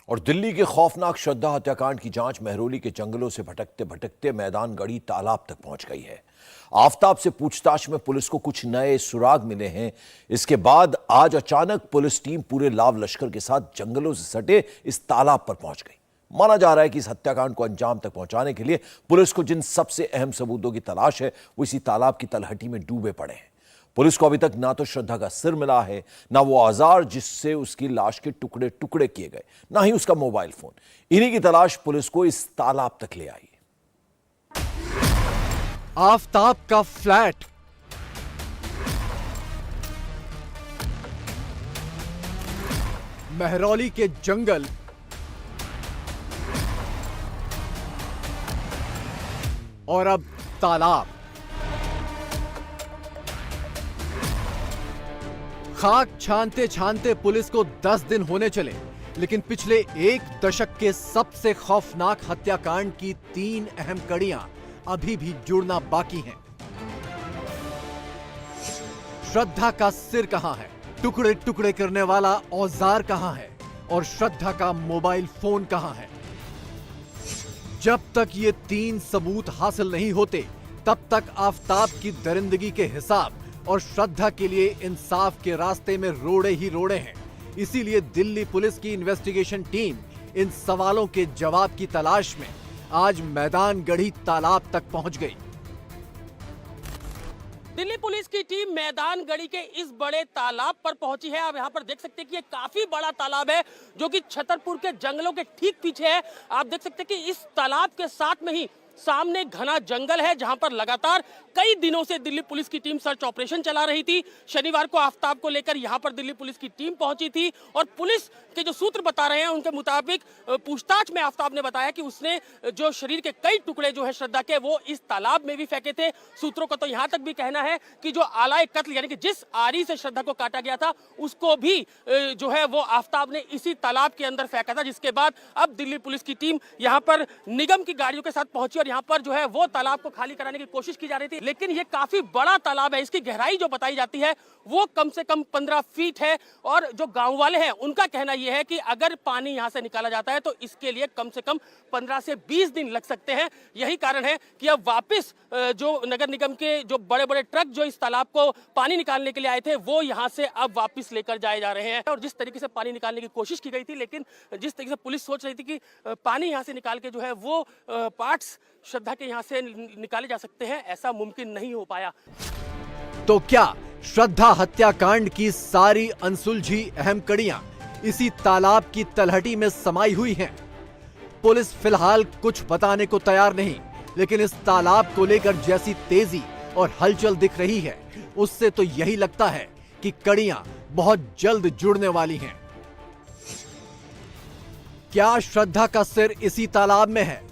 और दिल्ली के खौफनाक श्रद्धा हत्याकांड की जांच महरौली के जंगलों से भटकते भटकते मैदान गढ़ी तालाब तक पहुंच गई है। आफताब से पूछताछ में पुलिस को कुछ नए सुराग मिले हैं। इसके बाद आज अचानक पुलिस टीम पूरे लाव लश्कर के साथ जंगलों से सटे इस तालाब पर पहुंच गई। माना जा रहा है कि इस हत्याकांड को अंजाम तक पहुंचाने के लिए पुलिस को जिन सबसे अहम सबूतों की तलाश है वो इसी तालाब की तलहटी में डूबे पड़े हैं। पुलिस को अभी तक ना तो श्रद्धा का सिर मिला है, ना वो औजार जिससे उसकी लाश के टुकड़े टुकड़े किए गए, ना ही उसका मोबाइल फोन। इन्हीं की तलाश पुलिस को इस तालाब तक ले आई। आफताब का फ्लैट, महरौली के जंगल, और अब तालाब। खाक छानते छानते पुलिस को 10 दिन होने चले, लेकिन पिछले 1 दशक के सबसे खौफनाक हत्याकांड की 3 अहम कड़ियां अभी भी जुड़ना बाकी हैं। श्रद्धा का सिर कहां है, टुकड़े टुकड़े करने वाला औजार कहां है, और श्रद्धा का मोबाइल फोन कहां है। जब तक ये 3 सबूत हासिल नहीं होते, तब तक आफताब की दरिंदगी के हिसाब और श्रद्धा के लिए इंसाफ के रास्ते में रोड़े ही रोड़े हैं। इसीलिए दिल्ली पुलिस की इन्वेस्टिगेशन टीम इन सवालों के जवाब की तलाश में आज मैदान गढ़ी तालाब तक पहुंच गई। दिल्ली पुलिस की टीम मैदान गढ़ी के इस बड़े तालाब पर पहुंची है। आप यहाँ पर देख सकते हैं कि ये काफी बड़ा तालाब है जो कि छतरपुर के जंगलों के ठीक पीछे है। आप देख सकते हैं कि इस तालाब के साथ में ही सामने घना जंगल है जहां पर लगातार कई दिनों से दिल्ली पुलिस की टीम सर्च ऑपरेशन चला रही थी। शनिवार को आफताब को लेकर यहां पर दिल्ली पुलिस की टीम पहुंची थी और पुलिस के जो सूत्र बता रहे हैं उनके मुताबिक पूछताछ में आफताब ने बताया कि उसने जो शरीर के कई टुकड़े जो है श्रद्धा के वो इस तालाब में भी फेंके थे। सूत्रों का तो यहां तक भी कहना है कि जो आलाए कत्ल यानी कि जिस आरी से श्रद्धा को काटा गया था उसको भी जो है वो आफताब ने इसी तालाब के अंदर फेंका था, जिसके बाद अब दिल्ली पुलिस की टीम यहां पर निगम की गाड़ियों के साथ पहुंची और यहाँ पर जो है वो तालाब को खाली कराने की कोशिश की जा रही थी। लेकिन ये काफी बड़ा तालाब है, इसकी गहराई जो बताई जाती है वो कम से कम 15 फीट है और जो गांव वाले हैं उनका कहना यह है कि अगर पानी यहां से निकाला जाता है तो इसके लिए कम से कम 15 से 20 दिन लग सकते हैं। यही कारण है कि अब वापस जो नगर निगम के जो बड़े बड़े ट्रक जो इस तालाब को पानी निकालने के लिए आए थे वो यहां से अब वापस लेकर जाए जा रहे हैं। और जिस तरीके से पानी निकालने की कोशिश की गई थी, लेकिन जिस तरीके से पुलिस सोच रही थी कि पानी यहां से निकाल के जो है वो पार्ट्स श्रद्धा के यहां से निकाले जा सकते हैं, ऐसा मुमकिन नहीं हो पाया। तो क्या श्रद्धा हत्याकांड की सारी अनसुलझी अहम कड़ियां इसी तालाब की तलहटी में समाई हुई हैं? पुलिस फिलहाल कुछ बताने को तैयार नहीं, लेकिन इस तालाब को लेकर जैसी तेजी और हलचल दिख रही है उससे तो यही लगता है कि कड़ियां बहुत जल्द जुड़ने वाली हैं। क्या श्रद्धा का सिर इसी तालाब में है?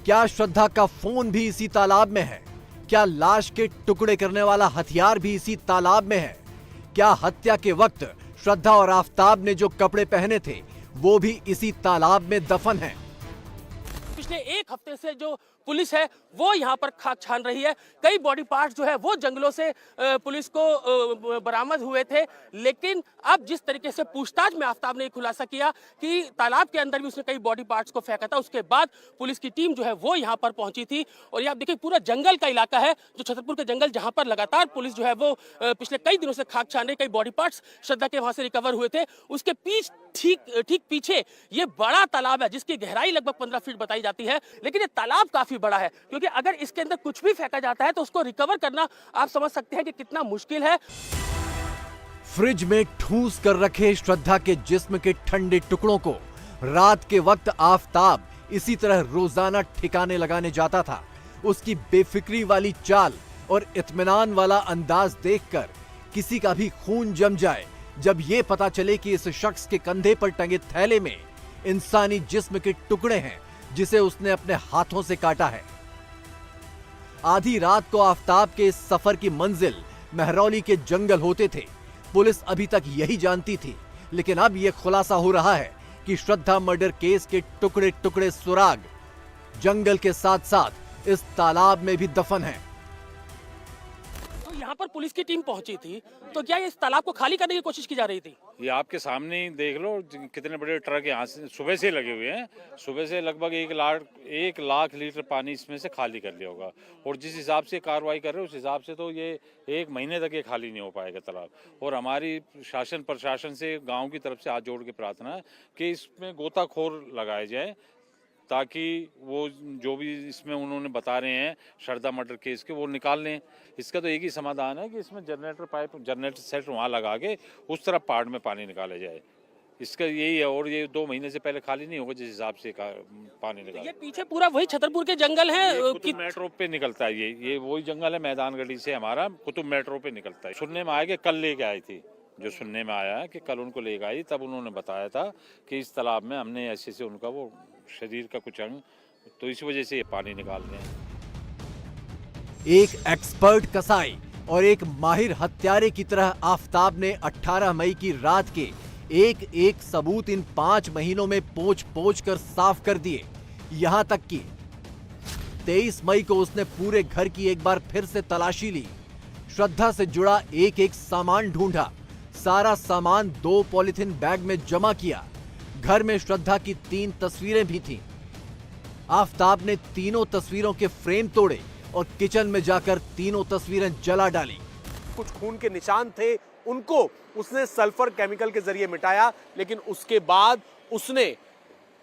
क्या श्रद्धा का फोन भी इसी तालाब में है? क्या लाश के टुकड़े करने वाला हथियार भी इसी तालाब में है? क्या हत्या के वक्त श्रद्धा और आफताब ने जो कपड़े पहने थे वो भी इसी तालाब में दफन हैं? पिछले 1 हफ्ते से जो पुलिस है वो यहाँ पर खाक छान रही है। कई बॉडी पार्ट्स जो है वो जंगलों से पुलिस को बरामद हुए थे, लेकिन अब जिस तरीके से पूछताछ में आफताब ने खुलासा किया कि तालाब के अंदर भी उसने कई बॉडी पार्ट्स को फेंका था, उसके बाद पुलिस की टीम जो है वो यहाँ पर पहुंची थी। और ये आप देखिए पूरा जंगल का इलाका है जो छतरपुर के जंगल, जहाँ पर लगातार पुलिस जो है वो पिछले कई दिनों से खाक छान रही। कई बॉडी पार्ट्स श्रद्धा के वहां से रिकवर हुए थे। उसके ठीक पीछे ये बड़ा तालाब है जिसकी गहराई लगभग 15 फीट बताई जाती है, लेकिन ये तालाब काफी बड़ा है क्योंकि अगर इसके अंदर कुछ भी फेंका जाता है तो उसको रिकवर करना आप समझ सकते हैं कि कितना मुश्किल है। फ्रिज में ठूस कर रखे श्रद्धा के जिस्म के ठंडे टुकड़ों को रात के वक्त आफताब इसी तरह रोजाना ठिकाने लगाने जाता था। उसकी बेफिक्री वाली चाल और इत्मीनान वाला अंदाज देखकर किसी का भी खून जम जाए जब यह पता चले कि इस शख्स के कंधे पर टंगे थैले में इंसानी जिस्म के टुकड़े हैं जिसे उसने अपने हाथों से काटा है। आधी रात को आफताब के इस सफर की मंजिल महरौली के जंगल होते थे। पुलिस अभी तक यही जानती थी, लेकिन अब यह खुलासा हो रहा है कि श्रद्धा मर्डर केस के टुकड़े टुकड़े सुराग जंगल के साथ साथ इस तालाब में भी दफन हैं। यहाँ पर पुलिस की टीम पहुंची थी, तो क्या इस तालाब को खाली करने की कोशिश की जा रही थी? ये आपके सामने ही देख लो कितने बड़े ट्रक यहाँ से सुबह से लगे हुए हैं। सुबह से लगभग 1 लाख लीटर पानी इसमें से खाली कर लिया होगा, और जिस हिसाब से कार्रवाई कर रहे हैं उस हिसाब से तो ये 1 महीने तक ये खाली नहीं हो पाएगा तालाब। और हमारी शासन प्रशासन से गांव की तरफ से हाथ जोड़ के प्रार्थना है कि इसमें गोताखोर लगाए जाए, ताकि वो जो भी इसमें उन्होंने बता रहे हैं शारदा मर्डर केस के, वो निकाल लें। इसका तो एक ही समाधान है कि इसमें जनरेटर सेट वहाँ लगा के उस तरफ पहाड़ में पानी निकाला जाए। इसका यही है, और ये 2 महीने से पहले खाली नहीं होगा जिस हिसाब से पानी निकाला। ये पीछे पूरा वही छतरपुर के जंगल है कुतुब मेट्रो पे निकलता है, ये वही जंगल है मैदानगढ़ी से हमारा कुतुब मेट्रो पे निकलता है। सुनने में आया कि कल लेके आई थी, जो सुनने में आया है कि कल उनको लेके आई, तब उन्होंने बताया था कि इस तालाब में हमने ऐसे से उनका वो शरीर का कुछ अंग, तो इस वजह से ये पानी निकाल रहे हैं। एक एक्सपर्ट कसाई और एक माहिर हत्यारे की तरह आफताब ने 18 मई की रात के एक एक सबूत इन 5 महीनों में पोंछ पोंछ कर साफ कर दिए। यहां तक कि 23 मई को उसने पूरे घर की एक बार फिर से तलाशी ली, श्रद्धा से जुड़ा एक एक सामान ढूंढा, सारा सामान 2 पॉलिथीन बैग में जमा किया। घर में श्रद्धा की 3 तस्वीरें भी थीं। आफताब ने तीनों तस्वीरों के फ्रेम तोड़े और किचन में जाकर तीनों तस्वीरें जला डाली। कुछ खून के निशान थे, उनको उसने सल्फर केमिकल के जरिए मिटाया, लेकिन उसके बाद उसने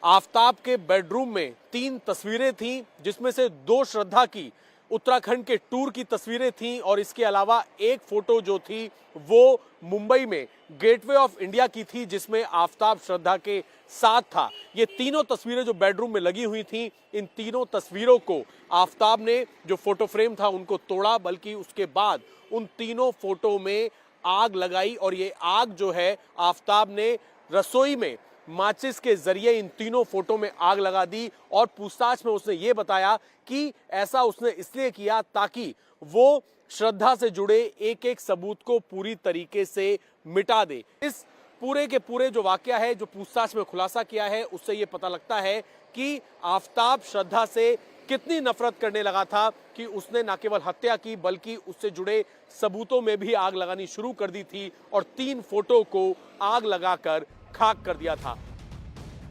आफताब के बेडरूम में 3 तस्वीरें थीं, जिसमें से 2 श्रद्धा की उत्तराखंड के टूर की तस्वीरें थीं, और इसके अलावा एक फोटो जो थी वो मुंबई में गेटवे ऑफ इंडिया की थी, जिसमें आफताब श्रद्धा के साथ था। ये तीनों तस्वीरें जो बेडरूम में लगी हुई थीं, इन तीनों तस्वीरों को आफताब ने जो फोटो फ्रेम था उनको तोड़ा, बल्कि उसके बाद उन तीनों फोटो में आग लगाई, और ये आग जो है आफताब ने रसोई में माचिस के जरिए इन तीनों फोटो में आग लगा दी। और पूछताछ में उसने ये बताया कि ऐसा उसने इसलिए किया ताकि वो श्रद्धा से जुड़े एक एक सबूत को पूरी तरीके से मिटा दे। इस पूरे के पूरे जो वाकया है, जो पूछताछ में खुलासा किया है, उससे ये पता लगता है कि आफताब श्रद्धा से कितनी नफरत करने लगा था कि उसने न केवल हत्या की बल्कि उससे जुड़े सबूतों में भी आग लगानी शुरू कर दी थी, और 3 फोटो को आग लगाकर खाक कर दिया था।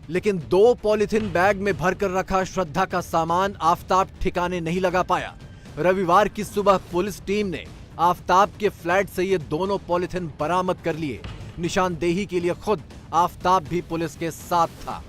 लेकिन 2 पॉलिथीन बैग में भरकर रखा श्रद्धा का सामान आफताब ठिकाने नहीं लगा पाया। रविवार की सुबह पुलिस टीम ने आफताब के फ्लैट से ये दोनों पॉलिथीन बरामद कर लिए। निशानदेही के लिए खुद आफताब भी पुलिस के साथ था।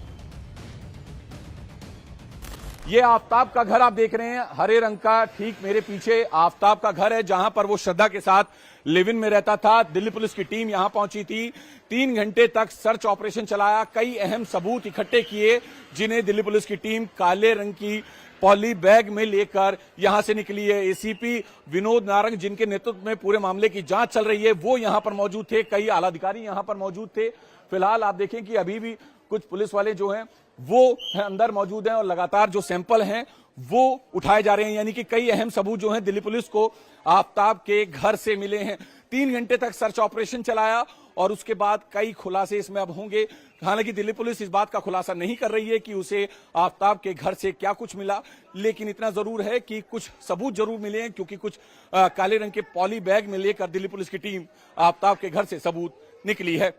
ये आफताब का घर आप देख रहे हैं, हरे रंग का, ठीक मेरे पीछे आफताब का घर है, जहां पर वो श्रद्धा के साथ लिव इन में रहता था। दिल्ली पुलिस की टीम यहां पहुंची थी, 3 घंटे तक सर्च ऑपरेशन चलाया, कई अहम सबूत इकट्ठे किए, जिन्हें दिल्ली पुलिस की टीम काले रंग की पॉली बैग में लेकर यहां से निकली है। एसीपी विनोद नारंग, जिनके नेतृत्व में पूरे मामले की जांच चल रही है, वो यहां पर मौजूद थे, कई आला अधिकारी यहां पर मौजूद थे। फिलहाल आप देखें कि अभी भी कुछ पुलिस वाले जो हैं वो अंदर मौजूद हैं, और लगातार जो सैंपल हैं वो उठाए जा रहे हैं, यानी कि कई अहम सबूत जो हैं दिल्ली पुलिस को आफताब के घर से मिले हैं। 3 घंटे तक सर्च ऑपरेशन चलाया, और उसके बाद कई खुलासे इसमें अब होंगे। हालांकि दिल्ली पुलिस इस बात का खुलासा नहीं कर रही है कि उसे आफताब के घर से क्या कुछ मिला, लेकिन इतना जरूर है कि कुछ सबूत जरूर मिले हैं, क्योंकि कुछ काले रंग के पॉली बैग में लेकर दिल्ली पुलिस की टीम आफताब के घर से सबूत निकली है।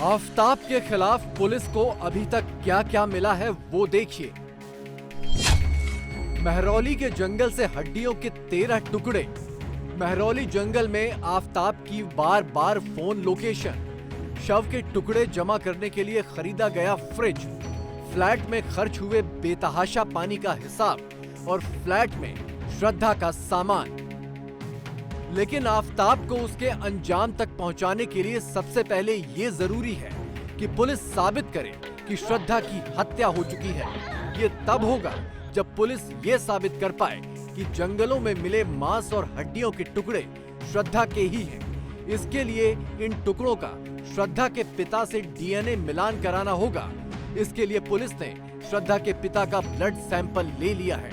आफताब के खिलाफ पुलिस को अभी तक क्या क्या मिला है वो देखिए। महरौली के जंगल से हड्डियों के 13 टुकड़े। महरौली जंगल में आफताब की बार बार फोन लोकेशन। शव के टुकड़े जमा करने के लिए खरीदा गया फ्रिज। फ्लैट में खर्च हुए बेतहाशा पानी का हिसाब और फ्लैट में श्रद्धा का सामान। लेकिन आफताब को उसके अंजाम तक पहुंचाने के लिए सबसे पहले ये जरूरी है कि पुलिस साबित करे कि श्रद्धा की हत्या हो चुकी है। ये तब होगा जब पुलिस ये साबित कर पाए कि जंगलों में मिले मांस और हड्डियों के टुकड़े श्रद्धा के ही हैं। इसके लिए इन टुकड़ों का श्रद्धा के पिता से डीएनए मिलान कराना होगा। इसके लिए पुलिस ने श्रद्धा के पिता का ब्लड सैंपल ले लिया है,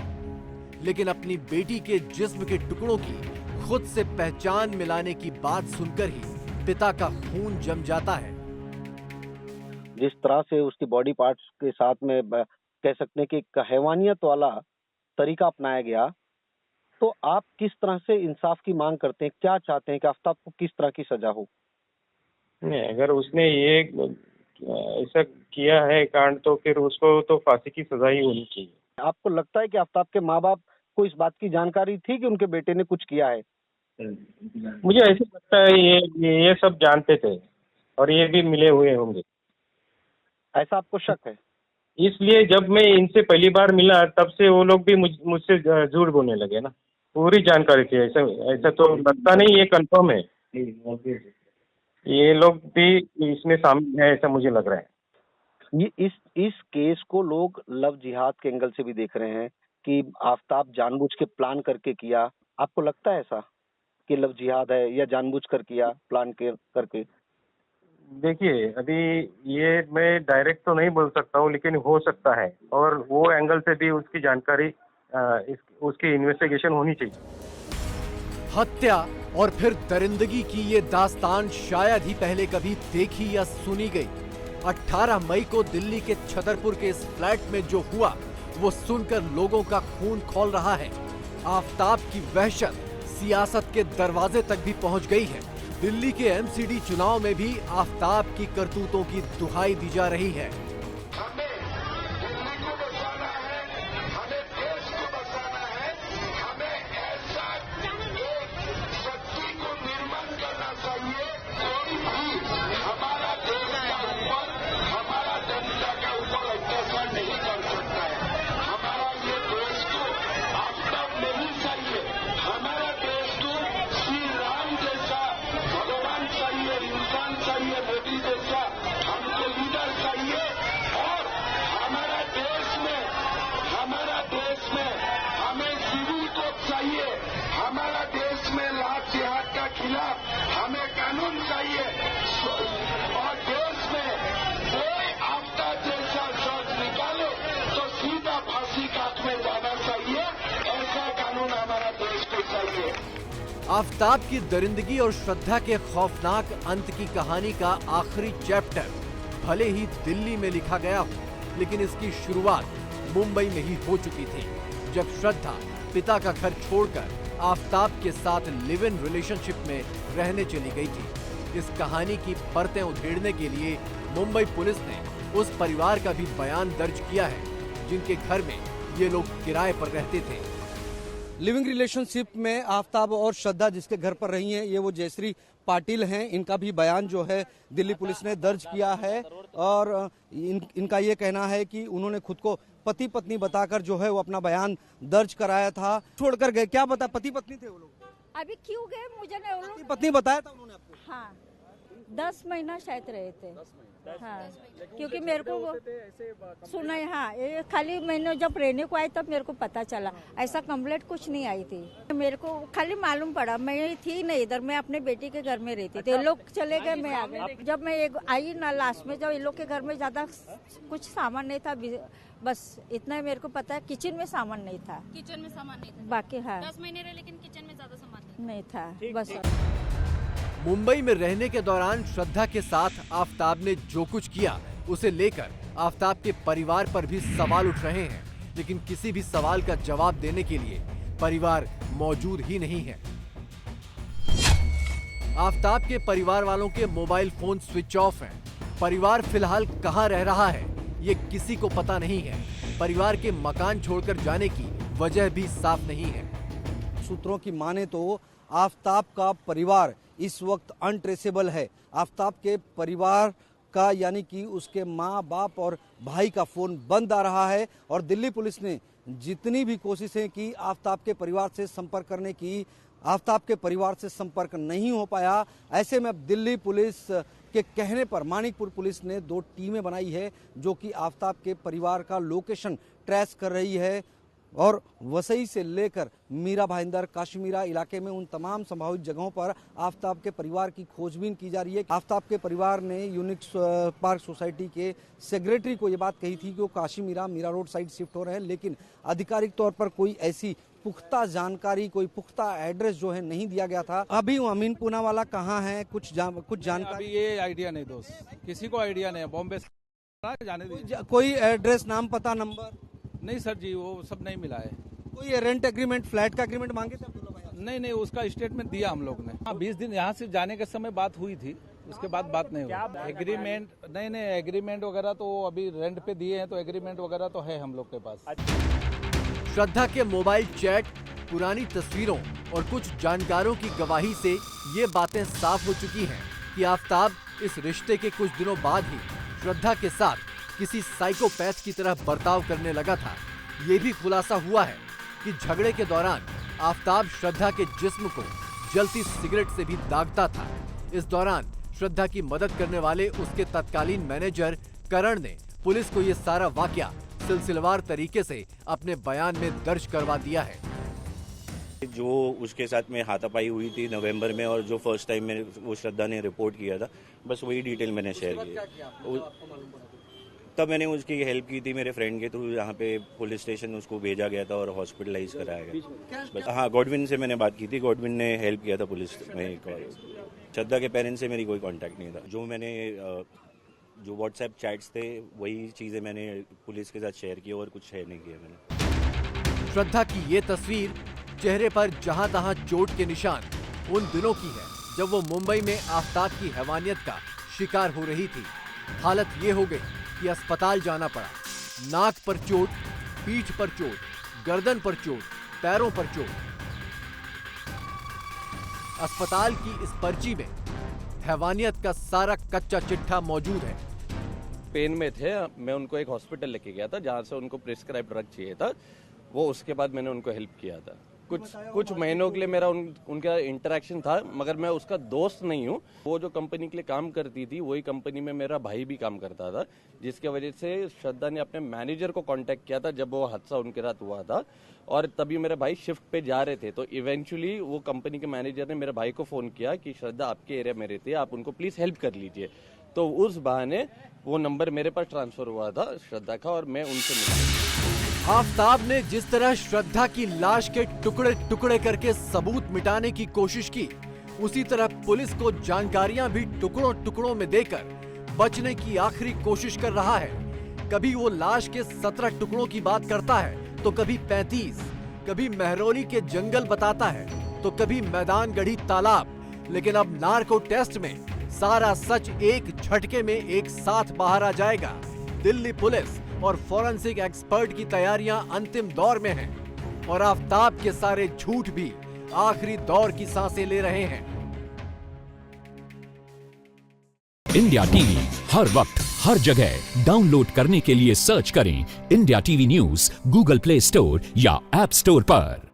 लेकिन अपनी बेटी के जिस्म के टुकड़ों की खुद से पहचान मिलाने की बात सुनकर ही पिता का खून जम जाता है। जिस तरह से उसकी बॉडी पार्ट्स के साथ में कह सकते हैं कि एक हैवानियत वाला तरीका अपनाया गया, तो आप किस तरह से इंसाफ की मांग करते हैं, क्या चाहते हैं कि आफ्ताब को किस तरह की सजा हो? नहीं, अगर उसने ये ऐसा किया है कांड तो फिर उसको तो फांसी की सजा ही होनी चाहिए। आपको लगता है कि आफ्ताब के माँ बाप को इस बात की जानकारी थी कि उनके बेटे ने कुछ किया है? मुझे ऐसे लगता है ये सब जानते थे और ये भी मिले हुए होंगे। ऐसा आपको शक है? इसलिए जब मैं इनसे पहली बार मिला तब से वो लोग भी मुझसे झूठ बोलने लगे ना। पूरी जानकारी थी, ऐसा तो लगता नहीं, ये कंफर्म है। ये लोग भी इसमें शामिल है ऐसा मुझे लग रहा है। ये इस केस को लोग लव जिहाद के एंगल से भी देख रहे हैं कि आफ्ताब जानबूझ के प्लान करके किया। आपको लगता है ऐसा कि लव जिहाद है या जानबूझ कर किया प्लान करके? देखिए, अभी ये मैं डायरेक्ट तो नहीं बोल सकता हूँ, लेकिन हो सकता है और वो एंगल से भी उसकी जानकारी उसकी इन्वेस्टिगेशन होनी चाहिए। हत्या और फिर दरिंदगी की ये दास्तान शायद ही पहले कभी देखी या सुनी गई। 18 मई को दिल्ली के छतरपुर के इस फ्लैट में जो हुआ वो सुनकर लोगों का खून खौल रहा है। आफ्ताब की वहशत सियासत के दरवाजे तक भी पहुंच गई है। दिल्ली के एमसीडी चुनाव में भी आफ्ताब की करतूतों की दुहाई दी जा रही है। हमें कानून चाहिए और देश में कोई आफ्ताब जैसा शख्स निकाले तो सीधा फांसी काट में जाना चाहिए। ऐसा कानून हमारा देश को चाहिए। आफ्ताब की दरिंदगी और श्रद्धा के खौफनाक अंत की कहानी का आखिरी चैप्टर भले ही दिल्ली में लिखा गया हो, लेकिन इसकी शुरुआत मुंबई में ही हो चुकी थी, जब श्रद्धा पिता का घर छोड़कर आफ्ताब के साथ लिव इन रिलेशनशिप में रहने चली गई थी। इस कहानी की परतें उधेड़ने के लिए मुंबई पुलिस ने उस परिवार का भी बयान दर्ज किया है जिनके घर में ये लोग किराए पर रहते थे। लिविंग रिलेशनशिप में आफ्ताब और श्रद्धा जिसके घर पर रही हैं, ये वो जयश्री पाटिल हैं। इनका भी बयान जो है दिल्ली पुलिस ने दर्ज किया है और इनका ये कहना है कि उन्होंने खुद को पति पत्नी बताकर जो है वो अपना बयान दर्ज कराया था। छोड़कर गए, क्या बता, पति पत्नी थे वो लोग? अभी क्यों गए मुझे नहीं, वो लोग पत्नी बताया था उन्होंने आपको? हाँ 10 महीना शायद रहे थे। हाँ क्योंकि मेरे को वो सुना है। हाँ ये खाली मैंने जब रहने को आई तब मेरे को पता चला, ऐसा कंप्लेंट कुछ नहीं आई थी। मेरे को खाली मालूम पड़ा, मैं थी नहीं इधर, मैं अपने बेटी के घर में रहती थी। ये लोग चले गए, मैं आ गई। जब मैं आई ना लास्ट में, जब ये लोग के घर में ज्यादा कुछ सामान नहीं था, बस इतना मेरे को पता है। किचन में सामान नहीं था, किचन में सामान नहीं था बाकी। हाँ 10 महीने रहे लेकिन किचन में ज्यादा सामान नहीं था बस। मुंबई में रहने के दौरान श्रद्धा के साथ आफ्ताब ने जो कुछ किया उसे लेकर आफ्ताब के परिवार पर भी सवाल उठ रहे हैं, लेकिन किसी भी सवाल का जवाब देने के लिए परिवार मौजूद ही नहीं है। आफ्ताब के परिवार वालों के मोबाइल फोन स्विच ऑफ हैं। परिवार फिलहाल कहां रह रहा है ये किसी को पता नहीं है। परिवार के मकान छोड़कर जाने की वजह भी साफ नहीं है। सूत्रों की माने तो आफ्ताब का परिवार इस वक्त अनट्रेसेबल है। आफ्ताब के परिवार का यानी कि उसके माँ बाप और भाई का फोन बंद आ रहा है और दिल्ली पुलिस ने जितनी भी कोशिशें की आफ्ताब के परिवार से संपर्क करने की, आफ्ताब के परिवार से संपर्क नहीं हो पाया। ऐसे में अब दिल्ली पुलिस के कहने पर मानिकपुर पुलिस ने 2 टीमें बनाई है जो कि आफ्ताब के परिवार का लोकेशन ट्रेस कर रही है और वसई से लेकर मीरा भाईंदर, काश्मीरा इलाके में उन तमाम संभावित जगहों पर आफ्ताब के परिवार की खोजबीन की जा रही है। आफ्ताब के परिवार ने यूनिक पार्क सोसाइटी के सेक्रेटरी को ये बात कही थी कि वो Kashimira Mira road side shift हो रहे हैं, लेकिन आधिकारिक तौर पर कोई ऐसी पुख्ता जानकारी, कोई पुख्ता एड्रेस जो है नहीं दिया गया था। अभी अमीन पूनावाला कहाँ है, कुछ जानकारी? ये आइडिया नहीं दोस्त, किसी को आइडिया नहीं है। बॉम्बे जाने कोई एड्रेस, नाम, पता, नंबर? नहीं सर जी, वो सब नहीं मिला है। कोई रेंट एग्रीमेंट, फ्लैट का एग्रीमेंट मांगे थे अब्दुल्ला भाई? नहीं नहीं, उसका स्टेटमेंट दिया हम लोग ने। हाँ, 20 दिन यहाँ से जाने के समय बात हुई थी, उसके बाद बात नहीं हुई। एग्रीमेंट नहीं, एग्रीमेंट वगैरह तो अभी रेंट पे दिए हैं, तो एग्रीमेंट वगैरह तो है हम लोग के पास। श्रद्धा के मोबाइल चैट, पुरानी तस्वीरों और कुछ जानकारों की गवाही से ये बातें साफ हो चुकी हैं कि आफताब इस रिश्ते के कुछ दिनों बाद ही श्रद्धा के साथ किसी साइकोपैथ की तरह बर्ताव करने लगा था। ये भी खुलासा हुआ है कि झगड़े के दौरान आफताब श्रद्धा के जिस्म को जलती सिगरेट से भी दागता था। इस दौरान श्रद्धा की मदद करने वाले उसके तत्कालीन मैनेजर करण ने पुलिस को ये सारा वाकया सिलसिलेवार तरीके से अपने बयान में दर्ज करवा दिया है। जो उसके साथ में हाथापाई हुई थी नवंबर में, और जो फर्स्ट टाइम में वो श्रद्धा ने रिपोर्ट किया था, बस वही डिटेल मैंने शेयर की। तब मैंने उसकी हेल्प की थी मेरे फ्रेंड के थ्रू, यहाँ पे पुलिस स्टेशन उसको भेजा गया था और हॉस्पिटलाइज कराया गया। बस हाँ, गॉडविन से मैंने बात की थी, गॉडविन ने हेल्प किया था पुलिस में एक बार। श्रद्धा के पेरेंट्स से मेरी कोई कांटेक्ट नहीं था। जो मैंने जो व्हाट्सएप चैट्स थे वही चीज़ें मैंने पुलिस के साथ शेयर की और कुछ शेयर नहीं किया मैंने। श्रद्धा की ये तस्वीर, चेहरे पर जहां तहां चोट के निशान, उन दिनों की है जब वो मुंबई में आफताब की हैवानियत का शिकार हो रही थी। हालत ये हो गई कि अस्पताल जाना पड़ा। नाक पर चोट, पीठ पर चोट, गर्दन पर चोट, पैरों पर चोट। अस्पताल की इस पर्ची में हैवानियत का सारा कच्चा चिट्ठा मौजूद है। पेन में थे, मैं उनको एक हॉस्पिटल लेके गया था जहाँ से उनको प्रिस्क्राइब ड्रग चाहिए था। वो उसके बाद मैंने उनको हेल्प किया था। कुछ महीनों के लिए मेरा उनका इंटरेक्शन था, मगर मैं उसका दोस्त नहीं हूँ। वो जो कंपनी के लिए काम करती थी वही कंपनी में मेरा भाई भी काम करता था, जिसके वजह से श्रद्धा ने अपने मैनेजर को कांटेक्ट किया था जब वो हादसा उनके साथ हुआ था, और तभी मेरे भाई शिफ्ट पे जा रहे थे। तो इवेंचुअली वो कंपनी के मैनेजर ने मेरे भाई को फोन किया कि श्रद्धा आपके एरिया में रहती है, आप उनको प्लीज हेल्प कर लीजिए। तो उस बहाने वो नंबर मेरे पास ट्रांसफर हुआ था श्रद्धा का, और मैं उनसे मिला। आफताब ने जिस तरह श्रद्धा की लाश के टुकड़े टुकड़े करके सबूत मिटाने की कोशिश की, उसी तरह पुलिस को जानकारियां भी टुकड़ों टुकड़ों में देकर बचने की आखिरी कोशिश कर रहा है। कभी वो लाश के 17 टुकड़ों की बात करता है तो कभी 35, कभी महरौली के जंगल बताता है तो कभी मैदान गढ़ी तालाब। लेकिन अब नार्को टेस्ट में सारा सच एक झटके में एक साथ बाहर आ जाएगा। दिल्ली पुलिस और फॉरेंसिक एक्सपर्ट की तैयारियां अंतिम दौर में हैं और आफताब के सारे झूठ भी आखिरी दौर की सांसें ले रहे हैं। इंडिया टीवी हर वक्त हर जगह डाउनलोड करने के लिए सर्च करें India TV news Google play store या ऐप स्टोर पर।